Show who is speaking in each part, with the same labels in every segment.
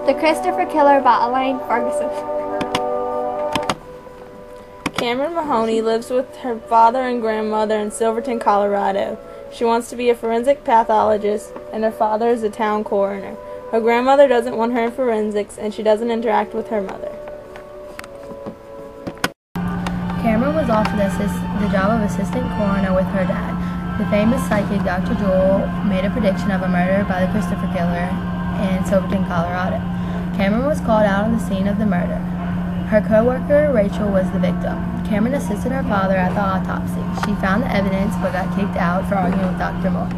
Speaker 1: The Christopher Killer by Elaine Ferguson.
Speaker 2: Cameron Mahoney lives with her father and grandmother in Silverton, Colorado. She wants to be a forensic pathologist, and her father is a town coroner. Her grandmother doesn't want her in forensics, and she doesn't interact with her mother.
Speaker 3: Cameron was offered the job of assistant coroner with her dad. The famous psychic Dr. Jewel made a prediction of a murder by the Christopher Killer in Silverton, Colorado. Cameron was called out on the scene of the murder. Her co-worker, Rachel, was the victim. Cameron assisted her father at the autopsy. She found the evidence but got kicked out for arguing with Dr. Moore.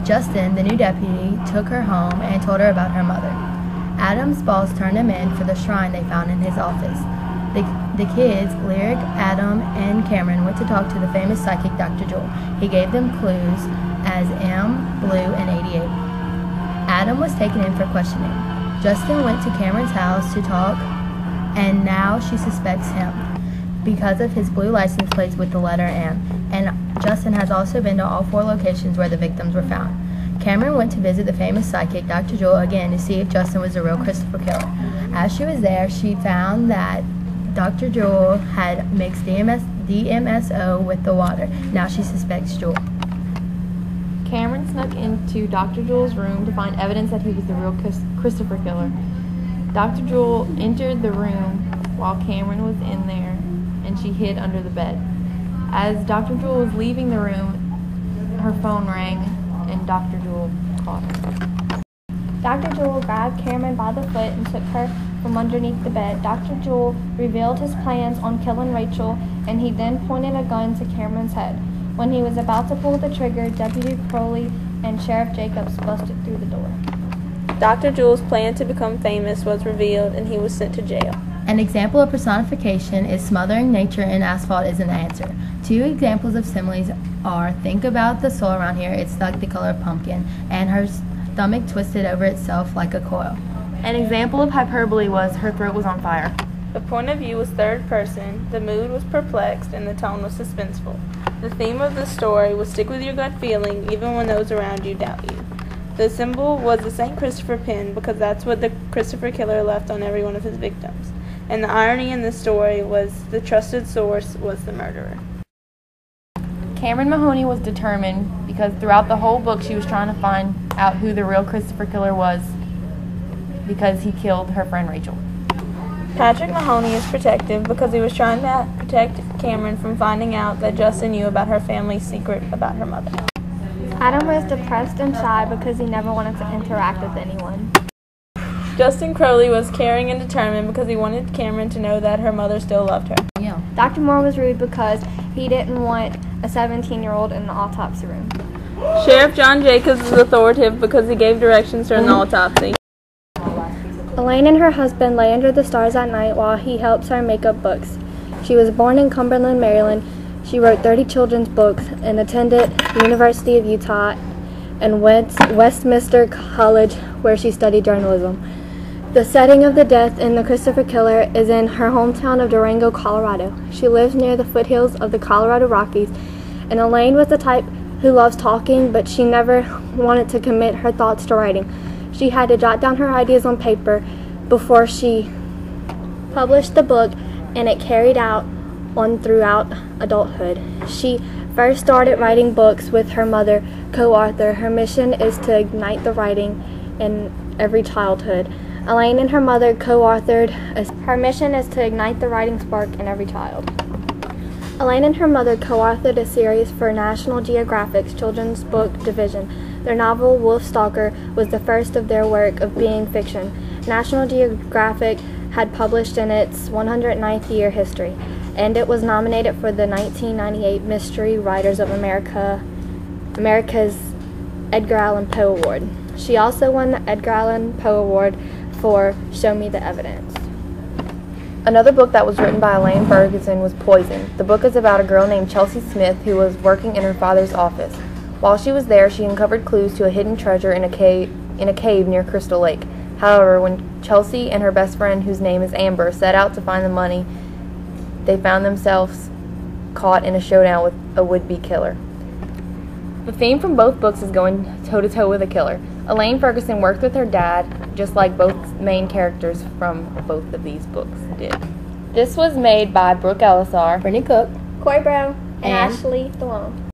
Speaker 3: Justin, the new deputy, took her home and told her about her mother. Adam's boss turned him in for the shrine they found in his office. The kids, Lyric, Adam, and Cameron, went to talk to the famous psychic Dr. Jewel. He gave them clues as M, Blue, and 88. Adam was taken in for questioning. Justin went to Cameron's house to talk, and now she suspects him because of his blue license plates with the letter M. And Justin has also been to all 4 locations where the victims were found. Cameron went to visit the famous psychic Dr. Jewel again to see if Justin was the real Christopher Killer. As she was there, she found that Dr. Jewel had mixed DMSO with the water. Now she suspects Jewel.
Speaker 4: Cameron snuck into Dr. Jewel's room to find evidence that he was the real Christopher Killer. Dr. Jewel entered the room while Cameron was in there, and she hid under the bed. As Dr. Jewel was leaving the room, her phone rang, and Dr. Jewel called her.
Speaker 1: Dr. Jewel grabbed Cameron by the foot and took her from underneath the bed. Dr. Jewel revealed his plans on killing Rachel, and he then pointed a gun to Cameron's head. When he was about to pull the trigger, Deputy Crowley and Sheriff Jacobs busted through the door.
Speaker 2: Dr. Jewel's plan to become famous was revealed, and he was sent to jail.
Speaker 3: An example of personification is smothering nature in asphalt isn't the answer. 2 examples of similes are, think about the soil around here, it's like the color of pumpkin, and her stomach twisted over itself like a coil.
Speaker 4: An example of hyperbole was her throat was on fire.
Speaker 2: The point of view was third person, the mood was perplexed, and the tone was suspenseful. The theme of the story was stick with your gut feeling even when those around you doubt you. The symbol was the St. Christopher pin because that's what the Christopher Killer left on every one of his victims. And the irony in the story was the trusted source was the murderer.
Speaker 4: Cameron Mahoney was determined because throughout the whole book she was trying to find out who the real Christopher Killer was because he killed her friend Rachel.
Speaker 2: Patrick Mahoney is protective because he was trying to protect Cameron from finding out that Justin knew about her family's secret about her mother.
Speaker 1: Adam was depressed and shy because he never wanted to interact with anyone.
Speaker 2: Justin Crowley was caring and determined because he wanted Cameron to know that her mother still loved her.
Speaker 3: Yeah.
Speaker 1: Dr. Moore was rude because he didn't want a 17-year-old in the autopsy room.
Speaker 2: Sheriff John Jacobs is authoritative because he gave directions during the autopsy.
Speaker 1: Elaine and her husband lay under the stars at night while he helps her make up books. She was born in Cumberland, Maryland. She wrote 30 children's books and attended the University of Utah and Westminster College, where she studied journalism. The setting of the death in The Christopher Killer is in her hometown of Durango, Colorado. She lives near the foothills of the Colorado Rockies, and Elaine was the type who loves talking, but she never wanted to commit her thoughts to writing. She had to jot down her ideas on paper before she published the book, and it carried out on throughout adulthood. She first started writing books with her mother, co-author. Her mission is to ignite the writing in every childhood. Elaine and her mother co-authored. Her mission is to ignite the writing spark in every child. Elaine and her mother co-authored a series for National Geographic's children's book division. Their novel, Wolf Stalker, was the first of their work of being fiction. National Geographic had published in its 109th year history, and it was nominated for the 1998 Mystery Writers of America's Edgar Allan Poe Award. She also won the Edgar Allan Poe Award for Show Me the Evidence.
Speaker 4: Another book that was written by Elaine Ferguson was Poison. The book is about a girl named Chelsea Smith who was working in her father's office. While she was there, she uncovered clues to a hidden treasure in a cave near Crystal Lake. However, when Chelsea and her best friend, whose name is Amber, set out to find the money, they found themselves caught in a showdown with a would-be killer. The theme from both books is going toe-to-toe with a killer. Elaine Ferguson worked with her dad, just like both main characters from both of these books did. This was made by Brooke Ellisar,
Speaker 3: Brittany Cook,
Speaker 1: Corey Brown, and
Speaker 3: And-
Speaker 1: Ashley Thalon.